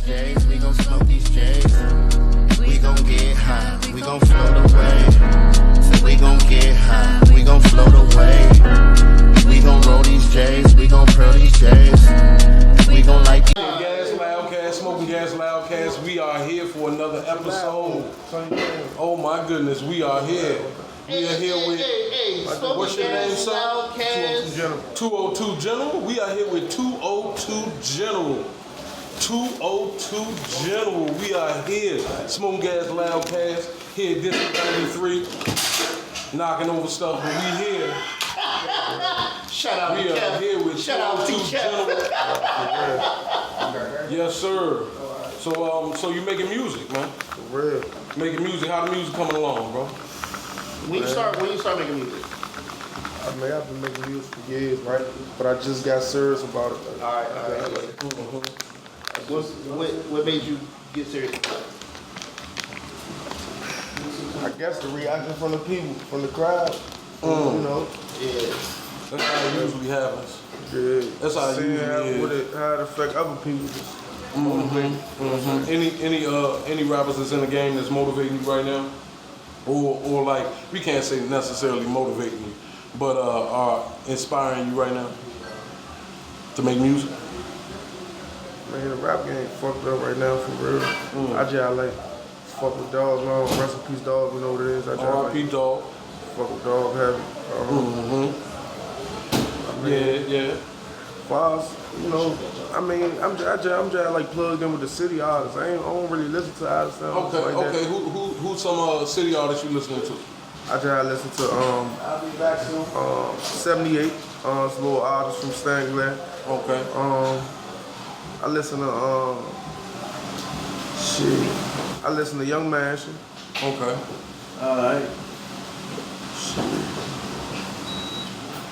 J's, we gon' smoke these J's. We gon' get high, we gon' float away. So we gon' get high, we gon' float away. We gon' roll these J's, we gon' pearl these J's. We gon' like Gas Loudcast, Smoking Gas Loudcast. We are here for another episode. Oh my goodness, we are here. We are here with, what's your name, son? 202 General. We are here with 202 General. 202 General. We are here. Smoking Gas Loudcast. Here at District 93. Knocking over stuff, but we here. Shout out we to are Kev. here with Shout out to 202 General. Yes, sir. So you making music, man? For real. Making music. How the music coming along, bro? When you start making music? I mean, I've been making music for years, right? But I just got serious about it. All right. What made you get serious about it? I guess the reaction from the people, from the crowd, you know. Yeah. That's how it usually happens. Yeah. That's how it usually is. How it affect other people. Just Any rappers that's in the game that's motivating you right now? Or like, we can't say necessarily motivating you, but are inspiring you right now to make music? Man, the rap game fucked up right now, for real. I just like fuck with dogs, man. Rest in peace, dog. You know what it is. I just R.I.P. like Dog. fuck with dog heavy. Yeah. Files, you know, I mean, I'm just like plugged in with the city artists. I don't really listen to artists now. Okay. Like that. Who's some city artists you listening to? I just listen to 78, it's a little artist from Stangler. Okay. I listen to I listen to Young Mansion. Okay. Alright.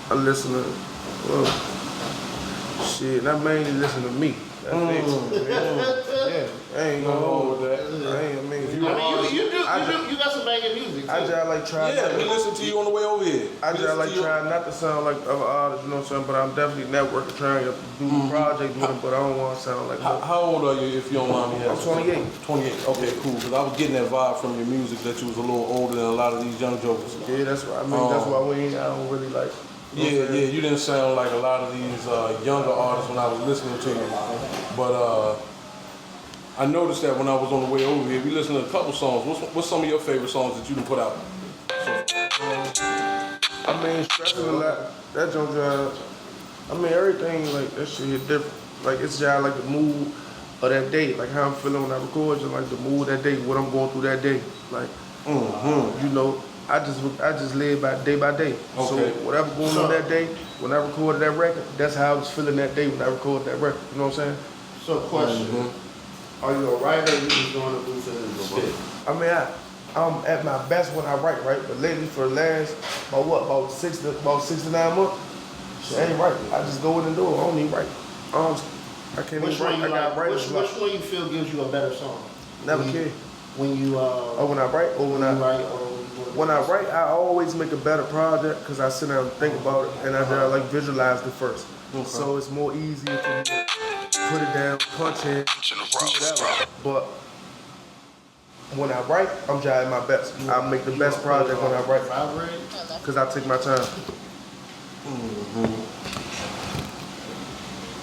I listen to and I mainly listen to me. That's it. Yeah, I ain't gonna hold that. You got some banging music too. I just like trying. Yeah, we listen to you on the way over here. I just like trying not to sound like other artists, you know what I'm saying? But I'm definitely networking, trying to do projects with them, but I don't want to sound like them. How old are you, if you don't mind me asking? I'm 28. 28, okay, cool. Because I was getting that vibe from your music that you was a little older than a lot of these young jokers. Yeah, that's why. I mean, that's why I don't really like. Yeah, you didn't sound like a lot of these younger artists when I was listening to you. But I noticed that when I was on the way over here, we listened to a couple songs. What's some of your favorite songs that you can put out? I mean, stressing a lot. That jump drive. I mean, everything like that shit hit different. Like it's just like the mood of that day, like how I'm feeling when I record, just like the mood of that day, what I'm going through that day. Like, you know. I just live by day. Okay. So whatever going on that day, when I recorded that record, that's how I was feeling that day when I recorded that record. You know what I'm saying? So question, are you a writer or you just going to booth and spit? I mean, I'm at my best when I write, right? But lately for the last, about 6 to 9 months, shit, I ain't writing. I just go in and do it. I don't even write. I can't even write. I got writers. Which one you feel gives you a better song? Never care. When you when I write or when I write, I always make a better project because I sit down and think about it and I like visualize it first. Okay. So it's more easier for me to put it down, punch in, do whatever. But when I write, I'm just at my best. I make the best project when I write because I take my time.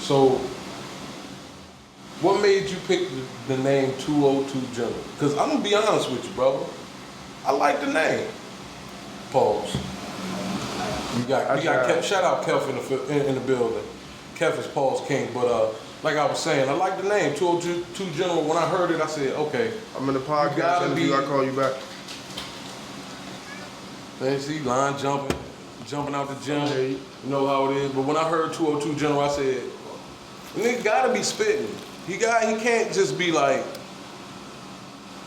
So, what made you pick the name 202 General? Because I'm gonna be honest with you, brother. I like the name. Pause. You got Kev, shout out Kev in the building. Kev is Paul's king, but like I was saying, I like the name 202 General. When I heard it, I said, okay. I'm in the podcast interview. I call you back. Then see line jumping out the gym. You know how it is. But when I heard 202 General, I said, nigga gotta be spitting. He can't just be like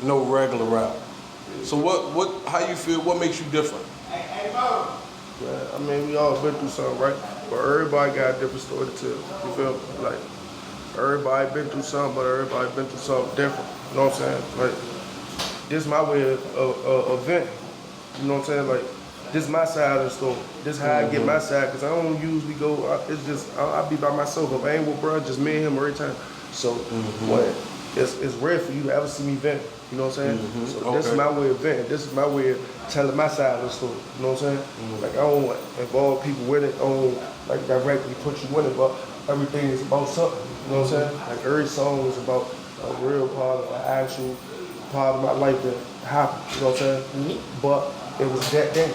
no regular rapper. So how you feel? What makes you different? Hey, Mo. Yeah, I mean, we all been through something, right? But everybody got a different story to tell. You feel me? Like, everybody been through something, but everybody been through something different. You know what I'm saying? Like, this is my way of venting. You know what I'm saying? Like, this is my side of the story. This is how I get my side, because I don't usually go, it's just, I'll be by myself. If I ain't with bro, just me and him every time. So, when it's rare for you to ever see me vent. You know what I'm saying? Mm-hmm. So this is my way of venting. This is my way of telling my side of the story. You know what I'm saying? Mm-hmm. Like I don't involve people with it. I don't like directly put you in it, but everything is about something. You know what I'm saying? Like every song is about a real part of an actual part of my life that happened. You know what I'm saying? Mm-hmm. But it was that day.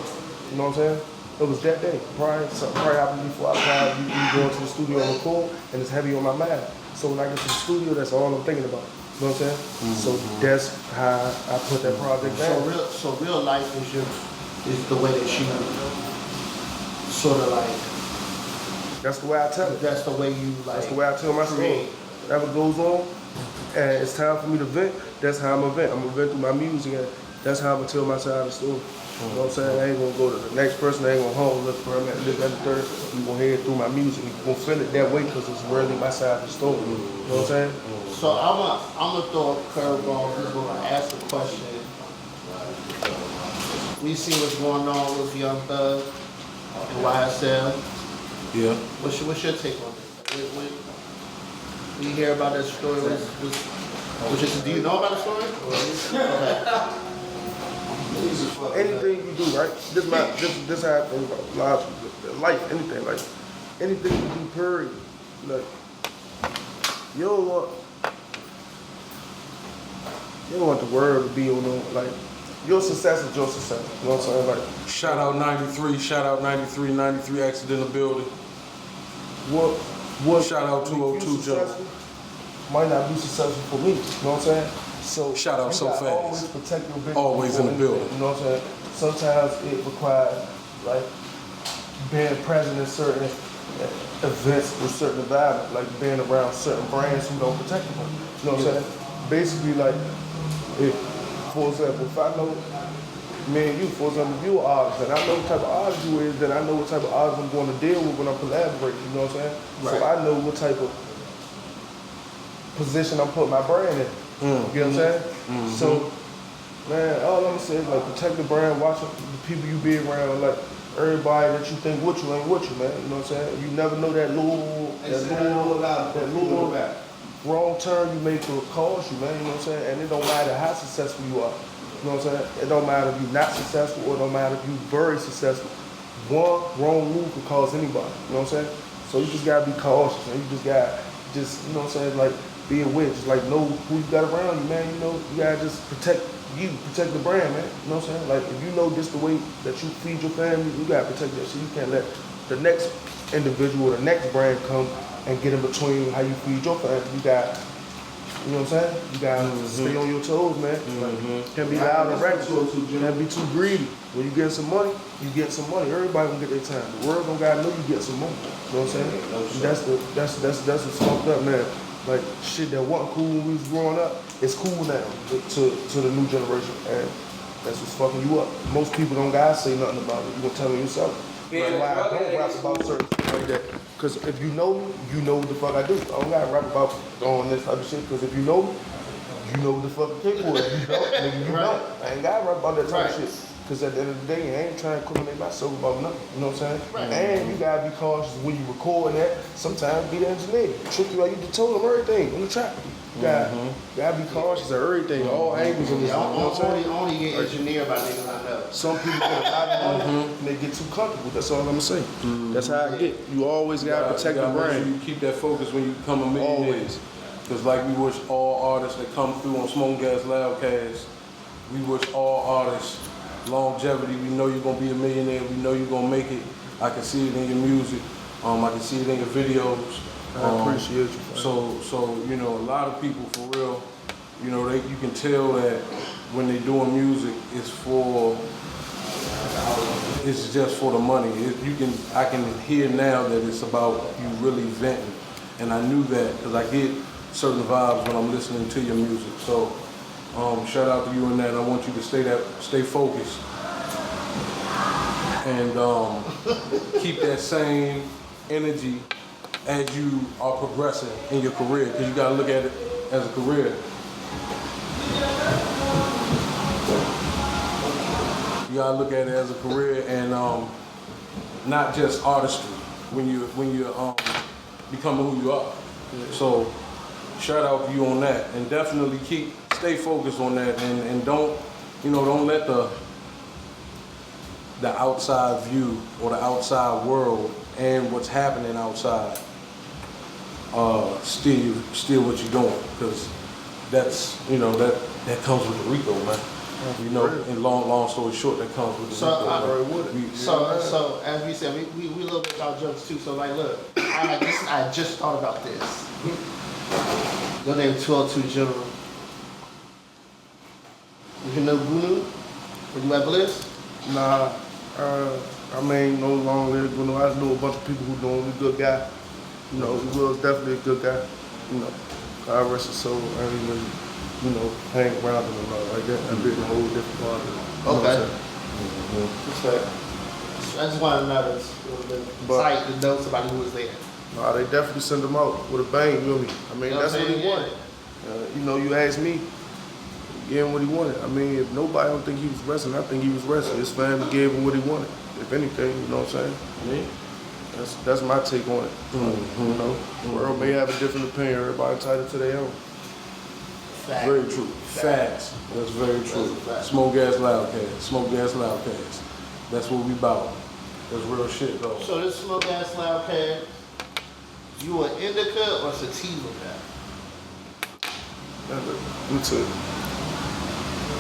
You know what I'm saying? It was that day. Something probably happened before I probably going to the studio and record, and it's heavy on my mind. So when I get to the studio, that's all I'm thinking about. You know what I'm saying? Mm-hmm. So that's how I put that project down. So real life is the way that you sort of like. That's the way I tell it. That's the way you like. That's the way I tell my story. Whatever goes on, and it's time for me to vent. That's how I'm gonna vent. I'm gonna vent through my music, and that's how I'm gonna tell my side of the story. You know what I'm saying? I ain't gonna go to the next person. I ain't gonna hold look for him at the third. You gonna hear it through my music. You gonna feel it that way because it's really my side of the story. You know what I'm saying? So I'm gonna throw a curveball. We're gonna ask a question. We see what's going on with Young Thug and YSL. Yeah. What's your take on this? When you hear about that story, do you know about the story? Okay. Anything you do, right? This how I think about life, anything, like anything you do, period. Like you don't want the world to be on like your success is your success. You know what I'm saying? Like Shout out 93, shout out 93, 93 accidental building. What Shout out 202 Joe. Might not be successful for me. You know what I'm saying? So Shout out So Fast. Always protect your business. Always in the building. You know what I'm saying? Sometimes it requires like being present in certain events with certain environments, like being around certain brands who don't protect you. You know what I'm saying? Basically, like if, for example, if I know me and you, for example, if you're an artist and I know what type of artist you is, then I know what type of artist I'm going to deal with when I'm collaborating. You know what I'm saying? Right. So I know what type of position I'm putting my brand in. You know what I'm saying? Mm-hmm. So, man, all I'm saying is like protect the brand, watch the people you be around, like everybody that you think with you ain't with you, man. You know what I'm saying? You never know that little wrong turn you make will cost you, man. You know what I'm saying? And it don't matter how successful you are. You know what I'm saying? It don't matter if you're not successful or it don't matter if you're very successful. One wrong move could cause anybody. You know what I'm saying? So you just gotta be cautious, and you just gotta you know what I'm saying, like be aware, just like know who you got around you, man. You know, you gotta just protect the brand, man. You know what I'm saying? Like if you know this the way that you feed your family, you gotta protect that shit. You can't let the next individual or the next brand come and get in between how you feed your family. You got, you know what I'm saying? You gotta stay on your toes, man. Like, can't be loud and reckless. Can't be too greedy. When you get some money, you get some money. Everybody gonna get their time. The world don't gotta know you get some money. You know what I'm saying? That's what's fucked up, man. Like shit that wasn't cool when we was growing up, it's cool now to the new generation, and that's what's fucking you up. Most people don't gotta say nothing about it. You gonna tell me yourself. That's why I don't rap about certain shit like that. Cause if you know me, you know what the fuck I do. I don't gotta rap about doing this type of shit. Cause if you know me, you know what the fuck I'm capable of. You don't, nigga, you don't. I ain't gotta rap about that type of shit. Cause at the end of the day, I ain't trying to incriminate myself about nothing. You know what I'm saying? Right. And you gotta be cautious when you record that. Sometimes be the engineer. Trick you out, you just told them everything on the track. You gotta be cautious of everything, all angles of this. You know what I'm saying? Only get engineered by niggas I know. Some people get a lot of money and they get too comfortable. That's all I'm gonna say. That's how I get. You always gotta protect the brand. You keep that focus when you become a millionaire. Always. Because like we wish all artists that come through on Smoke Gas Loudcast, we wish all artists longevity. We know you're gonna be a millionaire. We know you're gonna make it. I can see it in your music. I can see it in your videos. I appreciate you. So you know, a lot of people for real, you know, you can tell that when they're doing music, it's just for the money. I can hear now that it's about you really venting, and I knew that because I get certain vibes when I'm listening to your music. So shout out to you on that. I want you to stay focused and keep that same energy as you are progressing in your career, because you gotta look at it as a career. You gotta look at it as a career and not just artistry when you're becoming who you are. So shout out to you on that, and definitely stay focused on that, and don't let the outside view or the outside world and what's happening outside steal what you're doing, because that's that comes with the Rico, man. And long story short, that comes with the Rico. So as we said, we a little bit about jokes too. So like, look, I just thought about this. Your name 202 General. You know Bunu? Were you at Bliss? Nah, I mean, no longer Bunu. I know a bunch of people who know him. He's a good guy. He was definitely a good guy. God rest his soul. I ain't really, hang around him a lot like that. I've been a whole different part of it. Okay. I just want to know the site to know somebody who was there. Nah, they definitely sent him out with a bang, you know me. I mean, that's what he wanted. You asked me, he gave him what he wanted. I mean, if nobody don't think he was wrestling, I think he was wrestling. His family gave him what he wanted. If anything, you know what I'm saying? Yeah. That's my take on it. The world may have a different opinion. Everybody entitled to their own. Fact. Very true. Facts. That's very true. Smoke Gas Loudcast. Smoke Gas Loudcast. That's what we about. That's real shit, though. So this Smoke Gas Loudcast, you an indica or sativa guy? Me too.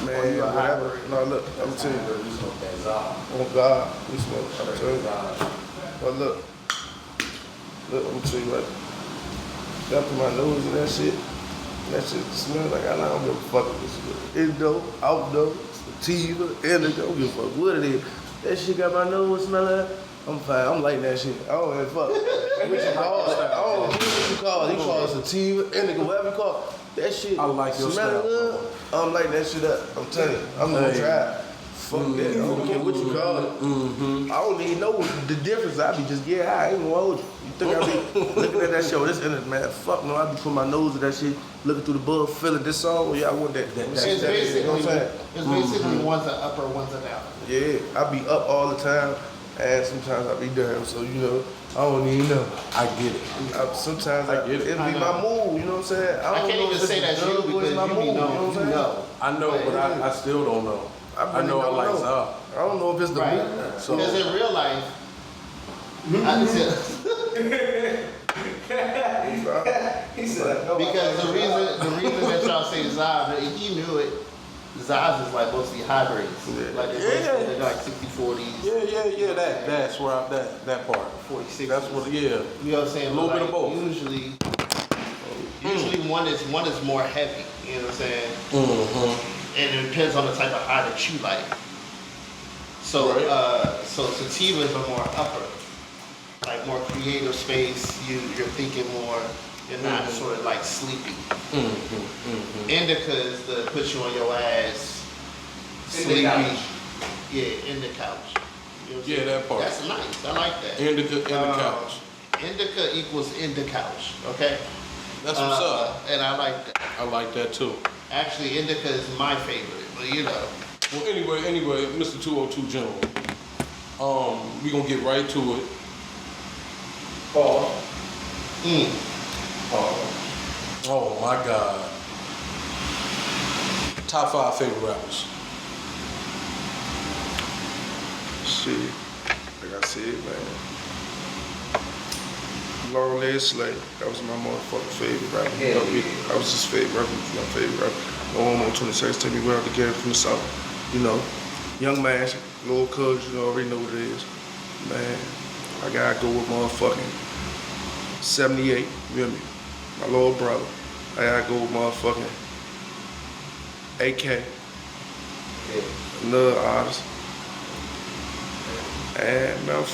Man, you a whatever. hybrid? No, look, I'm telling you. We smoke that Zah. Oh God, we smoke. I'm telling you. Zah. But look, I'm gonna tell you what. Got to my nose and that shit. That shit smells like I don't give a fuck with this shit. Indo, outdoor, sativa, indica, I don't give a fuck what it is. That shit got my nose smell like. I'm fine. I'm liking that shit. I don't give a fuck. What you call it? I don't know what you call it. You call it sativa, indica, whatever you call it. That shit I like your smelling style. good. I'm lighting that shit up. I'm telling you. I'm gonna try. Fuck that. I don't care what you call it. I don't even know the difference. I be just I ain't gonna hold you. You think I be looking at that shit? This internet, man. Fuck no. I be putting my nose at that shit, looking through the bud, feeling this song. Yeah, I want that. It's basically, you know what I'm saying? it's basically one's an upper, one's a down. Yeah, I be up all the time, and sometimes I be down. So I don't even know. I get it. Sometimes I get it. It be my mood. You know what I'm saying? I can't even say that's you because my you mood. be You know what I'm saying? I know, but I still don't know. I know I like Zah. I don't know if it's the Right. mood. So Because in real life, He said, no. because the reason that y'all say Zaz, if he knew it, Zaz is like mostly hybrids. Yeah. Like they're like 60-40s, yeah. That's where that part. 46. That's what. Yeah. You know what I'm saying? A little But bit of both. Usually one is more heavy. You know what I'm saying? Mm-hmm. And it depends on the type of high that you like. So Right. so sativas are more upper, like more creative space. You're thinking more. You're not sort of like sleepy. Indica is the put you on your ass, In the sleepy. couch. Yeah, in the couch. You know what I'm Yeah, saying? that part. That's nice. I like that. Indica in the couch. Indica equals in the couch. Okay. That's what's up. And I like that. I like that too. Actually, indica is my favorite, but you know. Well, anyway, Mr. 202 General. We gonna get right to it. Pause. Pause. Oh my God. Top 5 favorite rappers. Shit, like I said, man. Long Leg Slay, that was my motherfucking favorite rapper. Hell yeah. I was his favorite rapper, my favorite rapper. No Homo 26, take me right out the game from the south. You know, young man, little cuz, you already know what it is. Man, I gotta go with motherfucking 78, you hear me? My little brother. I gotta go with motherfucking AK, Yeah. another artist. And man, I'm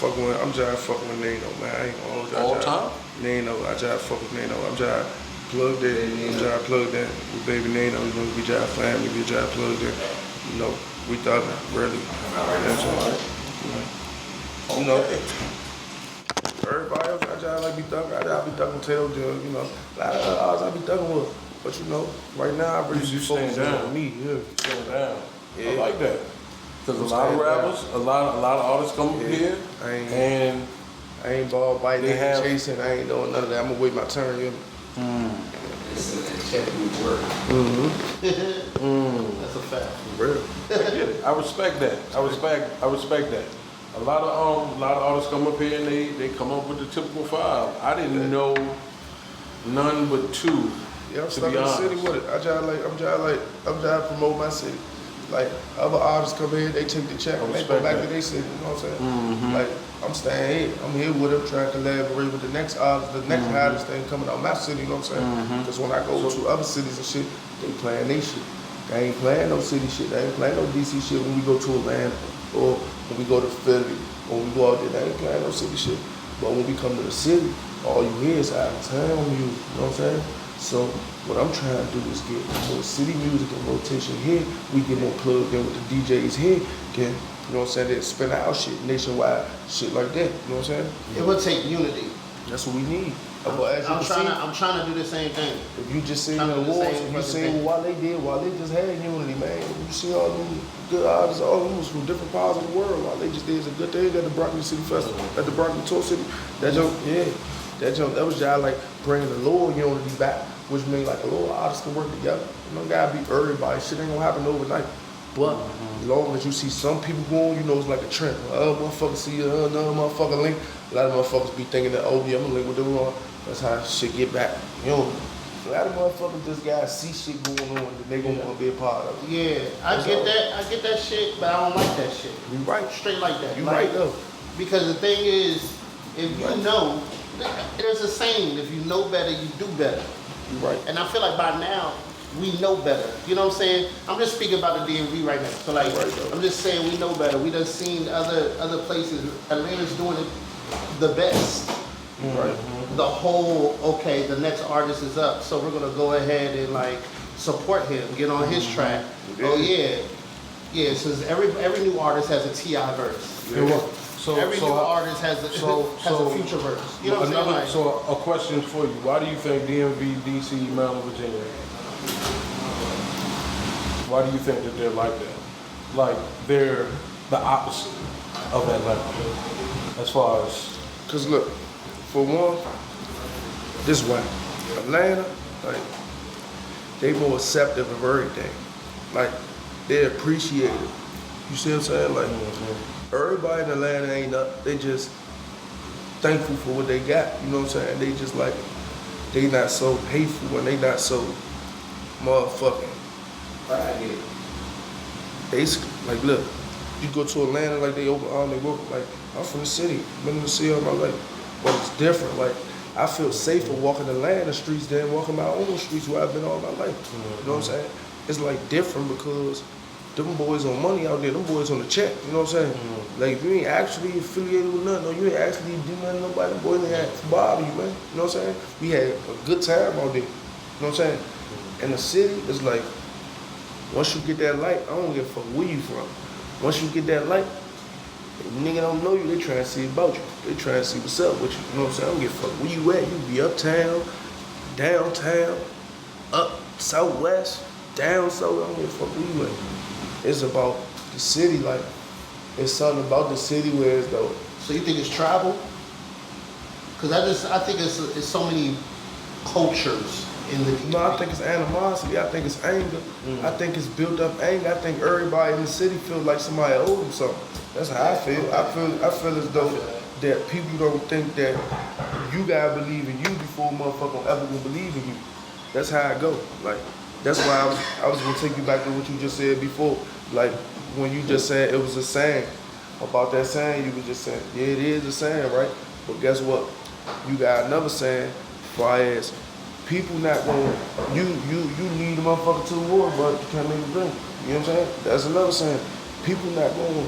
just fucking with Nino, man. I ain't gonna hold you. All time? Nino, I just fuck with Nino. I'm just plugged in. I'm just plugged in with baby Nino. You know, we just family, we just plugged in. You know, we thugging, really. That's all. You know, everybody else, I just like be thugging. I just be thugging Tail Jug, you know. A lot of other artists I be thugging with. But you know, right now I really You be focusing stand down. on me, yeah. Slow down. I Yeah. like that. Because a lot of rappers, a lot of artists come up here, I ain't- and I ain't ball biting, They I ain't have- chasing, I ain't doing none of that. I'm gonna wait my turn, you know. Listen and check your work. That's a fact. Real. I respect that. I respect that. A lot of artists come up here and they come up with the typical 5. I didn't know none but 2. Yeah, I'm to stuck be in the honest. city with it. I'm trying to promote my city. Like other artists come in, they take the check and they go respect back that. to their city. You know what I'm saying? Like I'm staying here. I'm here with them, trying to collaborate with the next artist, the next hottest thing coming out my city. You know what I'm saying? Because when I go to other cities and shit, they playing they shit. They ain't playing no city shit. They ain't playing no DC shit when we go to Atlanta or when we go to Philly. When we go out there, they ain't playing no city shit. But when we come to the city, all you hear is out of town music. You know what I'm saying? So what I'm trying to do is get more city music in rotation here. We get more plugged in with the DJs here. Can, you know what I'm saying? They spin out shit nationwide, shit like that. You know what I'm saying? It would take unity. That's what we need. But as you I'm can see, I'm trying to do the same thing. if you just seen I'm the doing the awards, same if you fucking seen thing. what Wale just had unity, man. You see all them good artists, all them was from different parts of the world. Wale just did a good thing at the Broccoli City Festival, at the Broccoli Tour City. That jump, yeah. That was just like bringing the Lord unity back, which means like a little artists can work together. You don't gotta be everybody. Shit ain't gonna happen overnight. But as long as you see some people going, you know it's like a trend. Motherfucker see another motherfucker link. A lot of motherfuckers be thinking that, oh yeah, I'm gonna link with them. That's how shit get back. You know, a lot of motherfuckers just gotta see shit going on that they gonna wanna be a part of it. Yeah, I get that shit, but I don't like that shit. You right. Straight like that. You Like, right though. Because the thing is, if you Right. know, there's a saying, if you know better, you do better. You right. And I feel like by now, we know better. You know what I'm saying? I'm just speaking about the DMV right now. So like, Right, though. I'm just saying we know better. We done seen other places. Atlanta's doing it the best. You right. The whole, okay, the next artist is up, so we're gonna go ahead and like support him, get on his track. Yeah. Oh yeah, so every new artist has a T.I. verse. So Every new artist has a future verse. You know what I'm saying? Like, So a question for you: why do you think DMV, DC, Maryland, Virginia? Why do you think that they're like that? Like they're the opposite of Atlanta, as far as. Cause look, for one, this way, Atlanta, like, they more accepting of everything. Like, they appreciate it. You see what I'm saying? Like, everybody in Atlanta ain't up. They just thankful for what they got. You know what I'm saying? They just like, they not so hateful and they not so motherfucking. I get it. Basically, like, look, you go to Atlanta, like, they open all they work. Like, I'm from the city, been in the city all my life, but it's different. Like, I feel safer walking Atlanta streets than walking my own streets where I've been all my life. You know what I'm saying? It's like different because them boys on money out there, them boys on the check. You know what I'm saying? Like, if you ain't actually affiliated with nothing, or you ain't actually do nothing to nobody, them boys ain't have to bother you, man. You know what I'm saying? We had a good time out there. You know what I'm saying? In the city, it's like, once you get that light, I don't give a fuck where you from. Once you get that light, if a nigga don't know you, they trying to see about you. They trying to see what's up with you. You know what I'm saying? I don't give a fuck where you at. You be uptown, downtown, up southwest, down south. I don't give a fuck where you at. It's about the city. Like, it's something about the city where it's though. so you think it's tribal? Because I think it's so many cultures in the DMV. No, I think it's animosity. I think it's anger. I think it's built up anger. I think everybody in the city feels like somebody owed them something. That's how I feel. I feel as though that people don't think that you gotta believe in you before a motherfucker ever will believe in you. That's how I go. Like, that's why I was gonna take you back to what you just said before. Like, when you just said it was a saying. About that saying, you was just saying, yeah, it is a saying, right? But guess what? You got another saying, far as people not gonna, you lead the motherfucker to the war, but you can't make a drink. You know what I'm saying? That's another saying. People not gonna,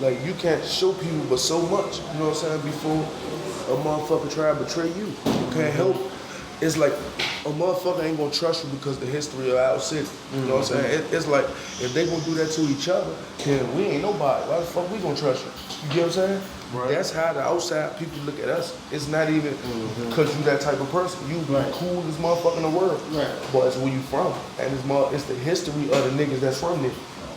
like, you can't show people but so much, you know what I'm saying, before a motherfucker try to betray you. You can't help. It's like a motherfucker ain't gonna trust you because the history of our city. You know what I'm saying? It's like, if they gonna do that to each other, then we ain't nobody. Why the fuck we gonna trust you? You get what I'm saying? Right. That's how the outside people look at us. It's not even because you that type of person. You the coolest motherfucker in the world. Right. But it's where you from. And it's the history of the niggas that's from there.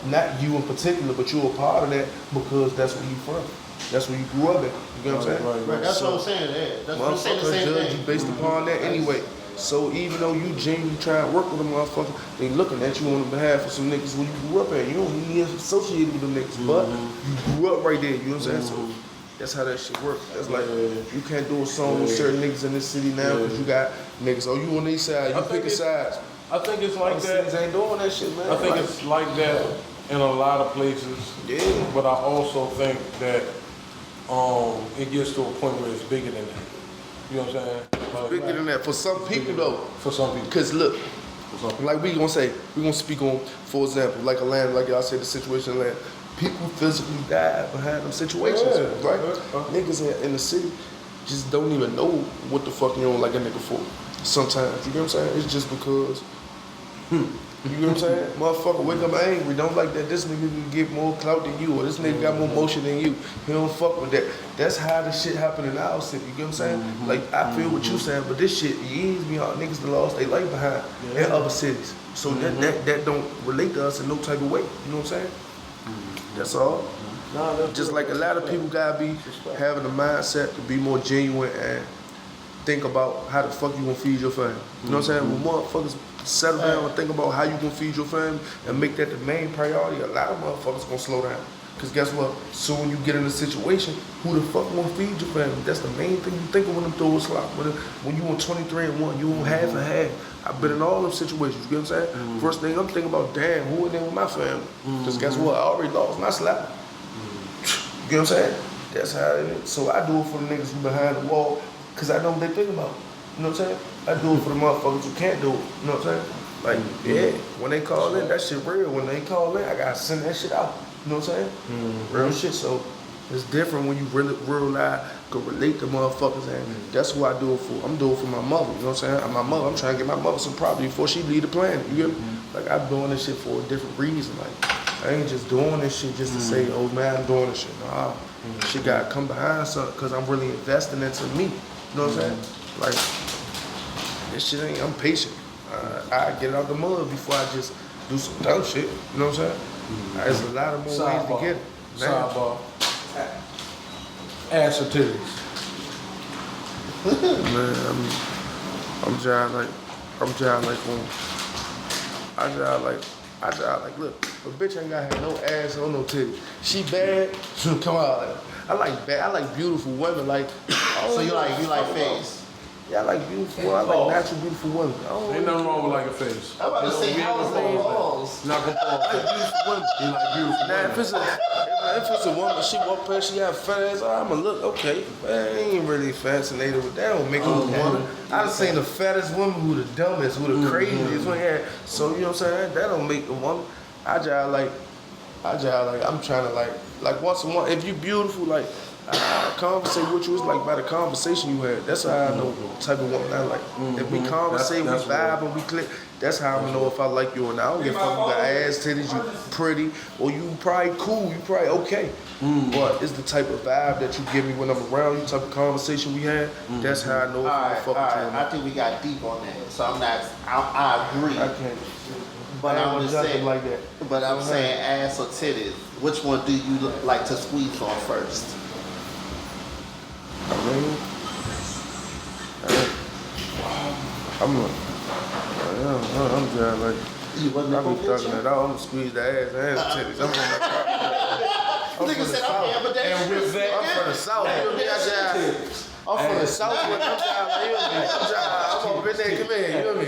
Not you in particular, but you're a part of that because that's where you from. That's where you grew up at. You know what I'm saying? Right, that's what I'm saying. Yeah. That's what I'm saying. The Motherfuckers same judge thing. you based upon that anyway. So even though you genuinely try to work with a motherfucker, they looking at you on behalf of some niggas where you grew up at. You don't even associated with them niggas, but you grew up right there. You know what I'm saying? So that's how that shit works. That's like you can't do a song with certain niggas in this city now because you got niggas. Oh, you on these sides? You pick a side. I think it's like that. Cities ain't doing that shit, man. I think it's like that in a lot of places. Yeah. But I also think that it gets to a point where it's bigger than that. You know what I'm saying? Like, Bigger than that for some people though. For some people. Cause look, like we gonna speak on, for example, like Atlanta, like y'all said, the situation in Atlanta. People physically die behind them situations, right? Niggas in the city just don't even know what the fuck you on like a nigga for. Sometimes, you know what I'm saying? It's just because, you know what I'm saying? Motherfucker wake up angry, don't like that this nigga can get more clout than you, or this nigga got more motion than you. He don't fuck with that. That's how the shit happen in our city, you know what I'm saying? Like, I feel what you saying, but this shit years beyond niggas that lost their life behind in other cities. So that don't relate to us in no type of way, you know what I'm saying? That's all. Just like a lot of people gotta be having a mindset to be more genuine and think about how the fuck you gonna feed your family. You know what I'm saying? When motherfuckers settle down and think about how you gonna feed your family and make that the main priority, a lot of motherfuckers gonna slow down. Cause guess what? Soon you get in a situation, who the fuck gonna feed your family? That's the main thing you think of when them throwing slop. When you on 23-1, you on half and half. I've been in all them situations, you know what I'm saying? First thing I'm thinking about, damn, who in there with my family? Cause guess what? I already lost my slap. You know what I'm saying? That's how it is. So I do it for the niggas who behind the wall, cause I know what they think about. You know what I'm saying? I do it for the motherfuckers who can't do it. You know what I'm saying? Like, yeah, when they call in, that shit real. When they call in, I gotta send that shit out. You know what I'm saying? Real shit. So it's different when you really real life can relate to motherfuckers, and that's who I do it for. I'm doing it for my mother. You know what I'm saying? My mother. I'm trying to get my mother some property before she leave the planet. You get me? Like, I'm doing this shit for a different reason. Like, I ain't just doing this shit just to say, oh man, I'm doing this shit. Nah, shit gotta come behind something because I'm really investing into me. You know what I'm saying? Like, this shit ain't. I'm patient. I get it out the mud before I just do some dumb shit. You know what I'm saying? There's a lot of more ways to get it. Sidebar. Ass or titties? Man, I'm jive like I jive like, look, a bitch ain't got no ass or no titties. She bad, come on. I like bad, I like beautiful women. Like, So you like face? Yeah, I like beautiful women. I like natural beautiful women. Ain't nothing wrong with like a face. I'm about to say, how was the balls? Not gonna fall. I like beautiful women. You like beautiful Now, women. if it's a woman, she walk past, she have fat ass, I'ma look, okay. Man, I ain't really fascinated with that. Don't make her a woman. I done seen the fattest woman who the dumbest, who the craziest one. Yeah. So, you know what I'm saying? That don't make a woman. I just like, I'm trying to like once a month, if you beautiful, like, I conversate with you, it's like by the conversation you had. That's how I know the type of woman I like. If we conversate, we vibe, and we click, that's how I'm gonna know if I like you or not. I don't give a fuck if you got ass, titties, you pretty, or you probably cool, you probably okay. But it's the type of vibe that you give me when I'm around you, type of conversation we had. That's how I know if I fuck with you or I not. think we got deep on that. So I agree. I can't. But I'm just saying, like that. But I'm saying ass or titties. Which one do you like to squeeze on first? I mean, I'm just like, You wasn't I be gonna thugging it out. I'm gonna squeeze the ass and titties. I'm from Nigga said, okay, but that's And with that, I'm from the south. You know me? I'm from the south. I'm up in there. Come here. You know me?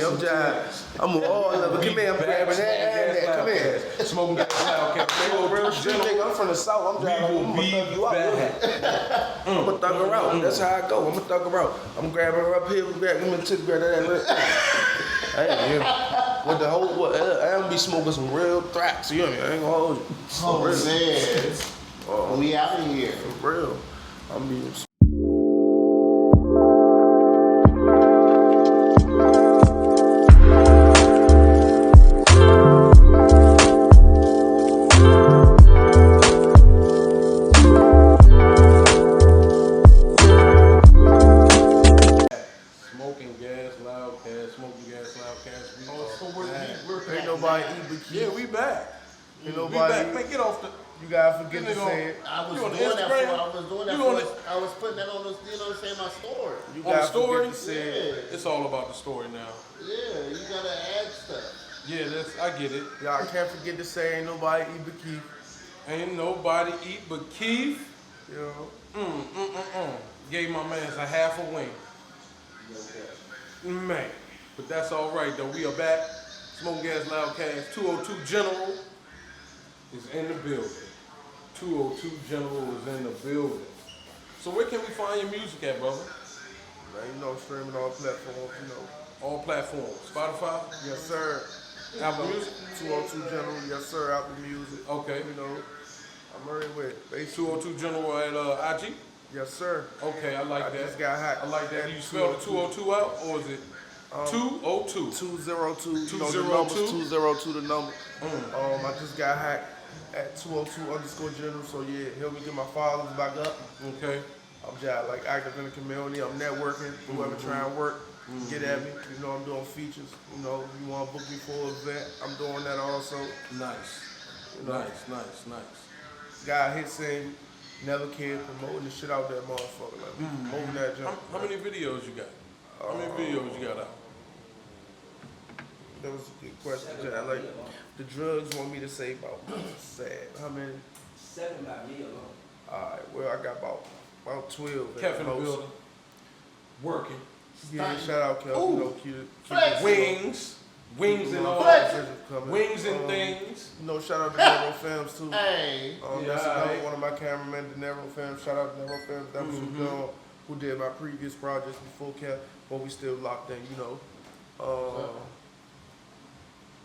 I'm all of it. Come here. I'm grabbing that and that. Come here. Smoking gas Loudcast. Real street nigga. I'm from the south. I'm trying We will be thug you out. back. I'm gonna thug her out. That's how I go. I'm gonna thug her out. I'm grabbing her up here. Give me the titty, grab that. Hey, yeah. With the whole, I don't be smoking some real tracks. You know what I mean? I ain't gonna hold you. Oh, Real. man. We out of here. For real. I'm being. Loudcast. Ain't nobody eat bikini. Yeah, we back. Ain't We nobody. back. Man, get off the. You gotta forget This to nigga say it. I was You on doing that Instagram? for. I was doing that You on for. I was putting that on the, you know what I'm saying, my story. You On the gotta story? forget to say it. Yeah, It's all about the story now. yeah. You gotta add stuff. Yeah, I get it. Y'all can't forget to say ain't nobody eat but Keith. Ain't nobody eat but Keith. You know. Gave my man's a half a wing. Man. But that's all right, though. We are back. Smoke Gas Loudcast. 202 General is in the building. 202 General is in the building. So where can we find your music at, brother? Man, you know, streaming all platforms, you know. All platforms. Spotify? Yes, sir. Apple Music? 202 General, yes, sir. Apple Music. Okay. You know, I'm already with. 202 General at IG? Yes, sir. Okay, I like I that. just got hacked. I like that. You spell the 202 out, or is it 202? 202. You know, the 202? number's 202 the number. I just got hacked at 202_general. So yeah, help me get my followers back up. Okay. I'm just like active in the community. I'm networking. Whoever trying to work, get at me. You know, I'm doing features. You know, if you want to book me for an event, I'm doing that also. Nice. You know, Nice. guy hit saying, never cared, promoting the shit out that motherfucker. Like, we promoting that junk. How many videos you got? How many videos you got out? That was a good question, Jack. Like, the drugs want me to say about sad. How many? 7 by me alone. Alright, well, I got about 12. Kev in the building. Working. Yeah, shout out Kev. You know, cute. Wings and all. Wings and things. You know, shout out to Nero Films too. Hey. That's another one of my cameramen, the Nero Films. Shout out to Nero Films. That was who did my previous projects before Kev, but we still locked in, you know.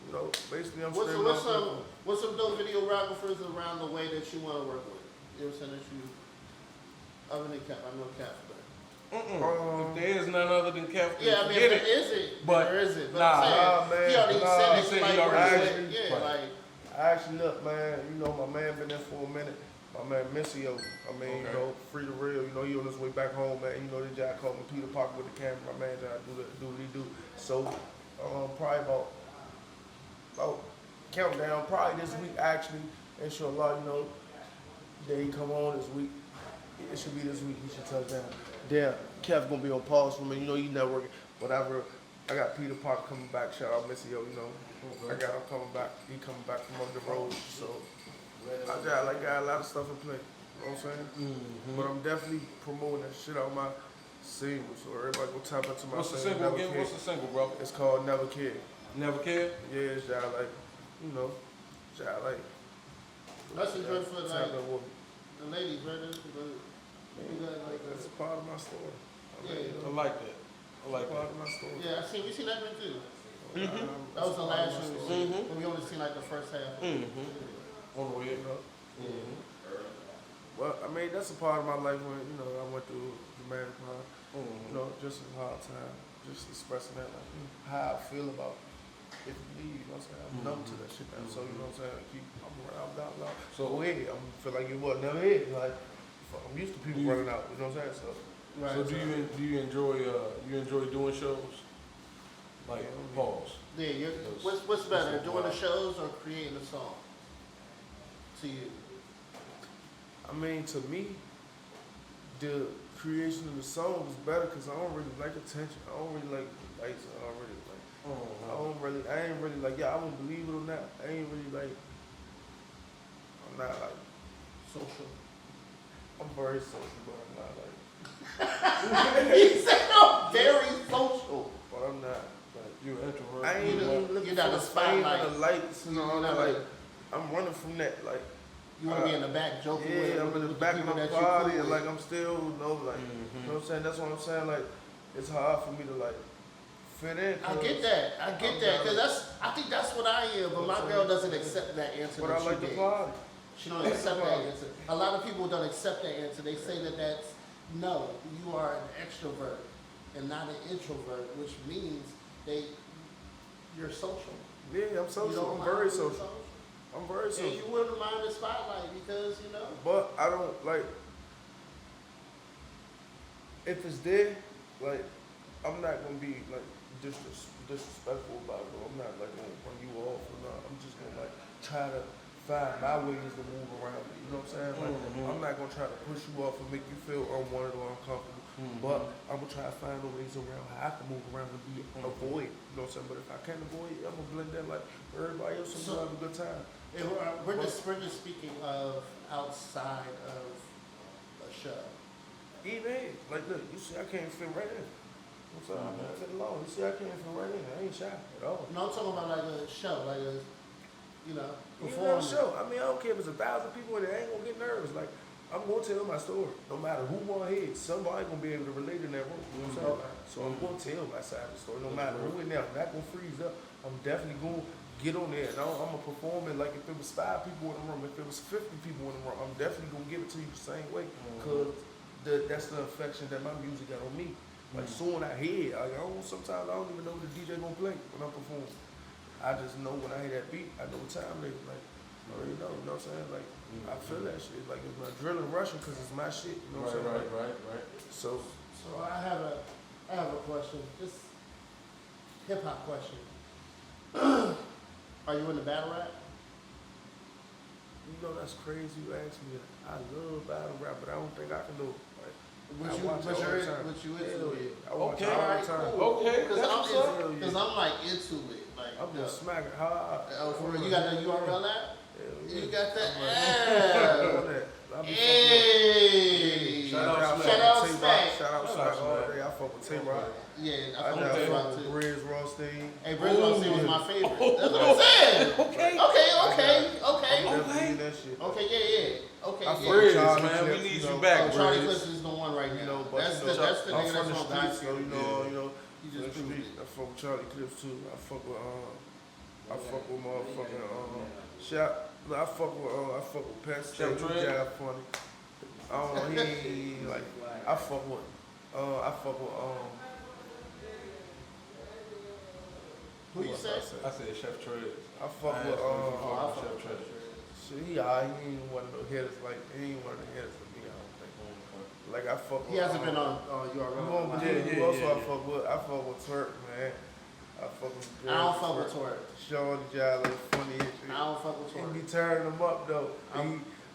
You know, basically I'm streaming off. What's some dope videographers around the way that you want to work with? You know what I'm saying? That you, other than Cap, I know Cap, but. If there is none other than Kev, Yeah, I mean, if there isn't, But there isn't. But nah, I'm saying, he already said he it. said Like, he already where said he it. yeah, Right. like. Actually, look, man, you know, my man been there for a minute. My man Missio, I mean, you know, free to real, you know, he on his way back home, man. You know, the guy called me Peter Parker with the camera. My man trying to do what he do. So, probably about countdown, probably this week, actually, inshallah, you know, that he come on this week. It should be this week, he should touch down. Damn, Kev gonna be on pause for me, you know, he networking, whatever. I got Peter Parker coming back, shout out Missio, you know. I got him coming back, he coming back from up the road, so I got a lot of stuff in play, you know what I'm saying? But I'm definitely promoting that shit out my single, so everybody go tap into my What's the single, single Never again? Care. What's the single, bro? It's called Never Care. Never Care? Yeah, it's just like, you know, just like. That's a good for tap like in with me. the ladies, right? That's a part of my story. I like that. I like Part that. of my story. Yeah, we seen that one too. That That was the last one we seen. But we only seen like the first half. On the way. You know? Well, I mean, that's a part of my life when, you know, I went through dramatic part. You know, just a hard time. Just expressing that, like, how I feel about if you leave, you know what I'm saying? I'm numb to that shit now. So, you know what I'm saying? I'm running out loud. So, go ahead. I feel like it was never hit. Like, I'm used to people running out, you know what I'm saying? So, Right. So do you enjoy doing shows? Like pause. Yeah, what's better, doing the shows or creating a song? To you. I mean, to me, the creation of the song was better because I don't really like attention. I don't really like lights. I ain't really like, yeah, I won't believe it or not. I ain't really like, I'm not like Social. I'm very social, but I'm not like, He said I'm very social. but I'm not like, You're an introvert. I ain't even looking You're for not the a fame spotlight. and the lights and all You're that. not Like, like- I'm running from that. Like, You want to be in the back joking with yeah, I'm in the with back of people my that you party cool and with. like I'm still, you know, like, you know what I'm saying? That's what I'm saying. Like, it's hard for me to like fit in. I get that. I get that. Because I think that's what I am. But my girl doesn't accept that answer But that I like you the gave. party. She don't accept that answer. A lot of people don't accept that answer. They say that that's, no, you are an extrovert and not an introvert, which means you're social. Yeah, I'm You social. don't I'm mind very being social. I'm very And social. you wouldn't mind the spotlight because, you know. But I don't like if it's there, like I'm not gonna be like disrespectful about it. I'm not like gonna run you off or not. I'm just gonna like try to find my ways to move around it. You know what I'm saying? Like, I'm not gonna try to push you off and make you feel unwanted or uncomfortable. But I'm gonna try to find the ways around how I can move around and be avoid. You know what I'm saying? But if I can't avoid it, I'm gonna blend in like everybody else and have a good time. And we're just speaking of outside of a show. Even like look, you see I can't fit right in. What's up? I'm fit alone. You see I can't fit right in. I ain't shy at all. No, I'm talking about like a show, like a, Even on performance. the show. I mean, I don't care if it's 1,000 people in there. I ain't gonna get nervous. Like, I'm gonna tell my story. No matter who want to hear it, somebody gonna be able to relate in that room. You know what I'm saying? So I'm gonna tell my side of the story. No matter who in there, I'm not gonna freeze up. I'm definitely gonna get on there. And I'm gonna perform it like if it was 5 people in the room, if it was 50 people in the room, I'm definitely gonna give it to you the same way. Cause that's the affection that my music got on me. Like soon I hear it, sometimes I don't even know what the DJ gonna play when I'm performing. I just know when I hear that beat, I know what time it is. Like, I already know, you know what I'm saying? Like, I feel that shit. Like, it's my adrenaline rushing because it's my shit, you know what I'm saying? Right. So I have a question, just hip hop question. Are you in the battle rap? you know, that's crazy you ask me. I love battle rap, but I don't think I can do it. Like, What I you watch it all the time. into it? I watch Okay. it all the Alright, time. cool. Okay, Because that's what's up. I'm like into it. Like, I'm gonna smack it hard. oh, for real, you got the URL app? Hell You yeah. got that All app? that. I be Hey! Shout out Shout out Tay-Rock. Smack. Shout out Smack all day. I fuck with Tay-Rock. Yeah, I I fuck got with fuck Tay-Rock with too. Briz Rothstein. Hey, Briz Rothstein was my favorite. That's what I'm saying. Okay. Okay. Definitely in that shit. Okay, yeah. Okay, I fuck yeah. with Briz, Charlie man, we Clips, need know. you back, Oh, Charlie Briz. Clips is the one right You now. know, but That's you know, the I'm nigga from the that's on streets, God. so you know, He from just the proved street. it. I fuck with Charlie Clips too. I fuck with motherfucking I fuck with Pet State. Chef Dre? Jive funny. He ain't like I fuck with Who you say? I said Chef Trez. I fuck with I fuck Chef Trez. shit, he ain't one of the hitters like he ain't one of the hitters for me, I don't think. Like I fuck with He hasn't been on You URL. won't believe who else I fuck with? I fuck with Twerk, man. I fuck with I don't fuck with Twerk. Sean Jolly, funny as shit. I don't fuck with He Twerk. be turning them up though.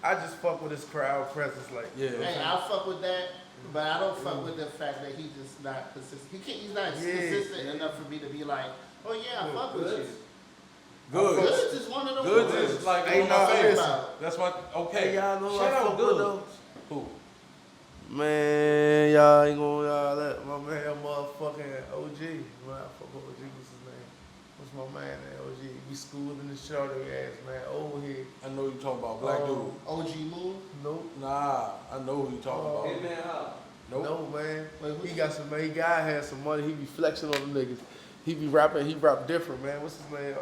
I just fuck with his crowd presence, like Hey, I fuck with that, but I don't fuck with the fact that he's just not consistent. He's not consistent enough for me to be like, oh yeah, I fuck with you. Goods. Goods is one of them. Goods is like Hey, one of my nah, favorites. listen. That's my okay. Hey, y'all know Shout I out fuck with Goods. though. Who? Man, y'all ain't gonna y'all let my man motherfucking OG. Man, I fuck with OG, what's his name? What's my man at OG? He be schooling the shorty ass, man. Old head. I know you talking about black dude. OG Moon. Nope. Nah, I know who you talking about. Hitman Hop. Nope. No, man. Wait, who He you- got some money. He has some money. He be flexing on them niggas. He be rapping. He rap different, man. What's his name?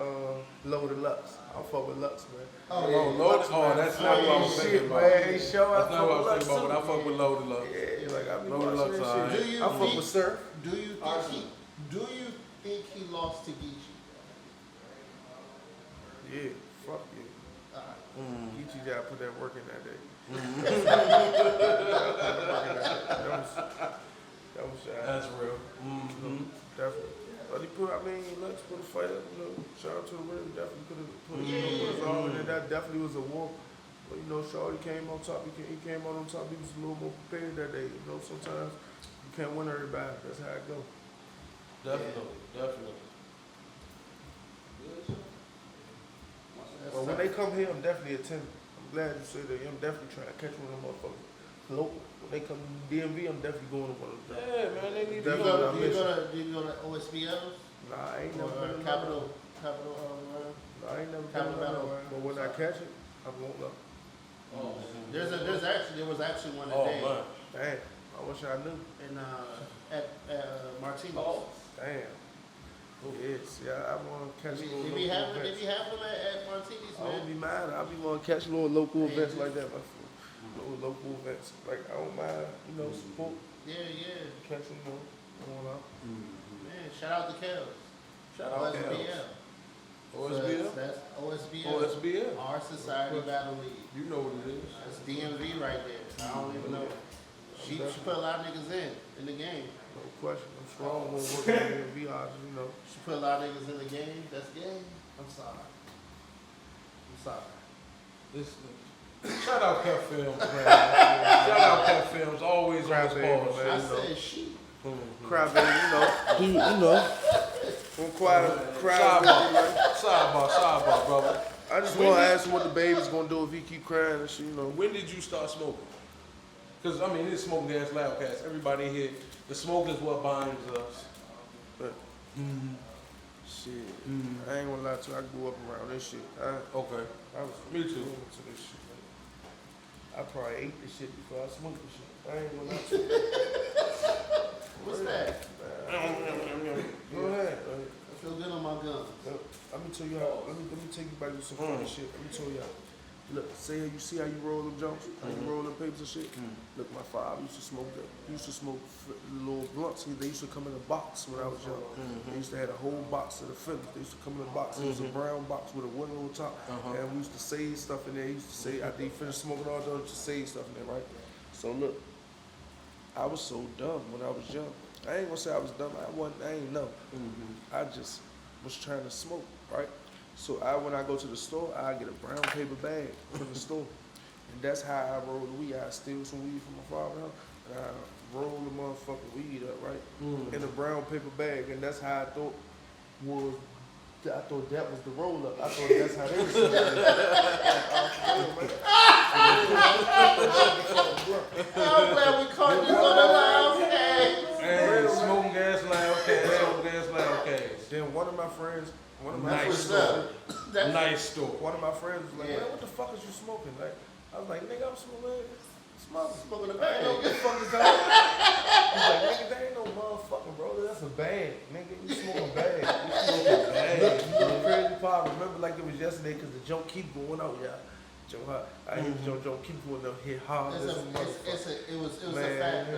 Loaded Lux. I fuck with Lux, man. Oh, Oh, yeah. Lord, oh, that's not what I was thinking Shit, about. man. Ain't show. That's not what I was Lux thinking about, but I too. fuck with Loaded Lux. Yeah, like I be Loaded Lux, watching that alright. shit. Do you I fuck think- with Surf. Do you think he lost to Geechee? Yeah, fuck yeah. Alright. Geechee gotta put that work in that day. That was shy. That's real. Mm-hmm. Definitely. But he put, Lux put a fight up, shout out to the ring, definitely put his all in there. That definitely was a war. But Shorty came on top, he came out on top, he was a little more prepared that day. Sometimes you can't win everybody. That's how it goes. Definitely. But when they come here, I'm definitely attending. I'm glad you said that. I'm definitely trying to catch one of them motherfuckers local. When they come to DMV, I'm definitely going to one of them. Yeah, man, they need to Definitely. go. Do you go to OSBLs? Nah, I ain't never Or been Capital, Nah, I ain't never Capital been Battle. around. But when I catch it, I won't know. there was actually one Oh today man. Damn, I wish I knew. in at Martinez. Damn. Yes, yeah, I want to catch They little be local having events. them at Martinez, I don't man. be mad. I be want to catch little local events like that. Little local events. Like, I don't mind, support, Yeah. catching, going out. Man, shout out to Kels. Shout out to OSBL. OSBL. So that's OSBL. OSBL. Our Society Battle League. You know what it is. That's DMV right there. I don't even know. She put a lot of niggas in the game. No question. I'm strong on working in the VR, She put a lot of niggas in the game. That's game. I'm sorry. Shout out Pep Films, man. Shout out Pep Films. Always on his Crybaby, balls. man. I said sheep. Crybaby, you know. Don't cry. Sidebar, brother. I just want to ask him what the baby's gonna do if he keep crying and shit, you know. When did you start smoking? Because, I mean, it's Smoking Gas Loudcast. Everybody here, the smoke is what binds us. But, shit, I ain't gonna lie to you, I grew up around this shit. Okay. I was Me too. into this shit. I probably ate this shit before I smoked this shit. I ain't gonna lie to you. What's that? Go ahead. I feel good on my gums. Let me tell you how. Let me take you back to some funny shit. Let me tell you how. Look, say you see how you roll them jumps, how you roll them papers and shit. Look, my father used to smoke that. He used to smoke little blunts. They used to come in a box when I was young. They used to have a whole box of the Phillies. They used to come in a box. It was a brown box with a wood on top, and we used to save stuff in there. He used to say after he finished smoking all that, to save stuff in there, right? So look, I was so dumb when I was young. I ain't gonna say I was dumb. I ain't know. I just was trying to smoke, right? So when I go to the store, I get a brown paper bag from the store. And that's how I roll the weed. I steal some weed from my father, and I roll the motherfucking weed up, right? In a brown paper bag. And that's how I thought that was the roll up. I thought that's how they was smoking I'm glad we caught this on the Loudcast. Hey, Smoking Gas Loudcast, Smoking Gas Loudcast. Then one of my friends, Nice store. one of my friends was like, Yeah. man, what the fuck is you smoking? Like, I was like, nigga, I'm smoking. Smoking a I ain't know what bag. the fuck is that. He's like, nigga, that ain't no motherfucking bro. That's a bag, nigga. You smoking bag. You smoking bag. You know, crazy part. I remember like it was yesterday because the joke keep going out, y'all. Joe hot. I hear the joke keep going up here hard. It was a Man. fact.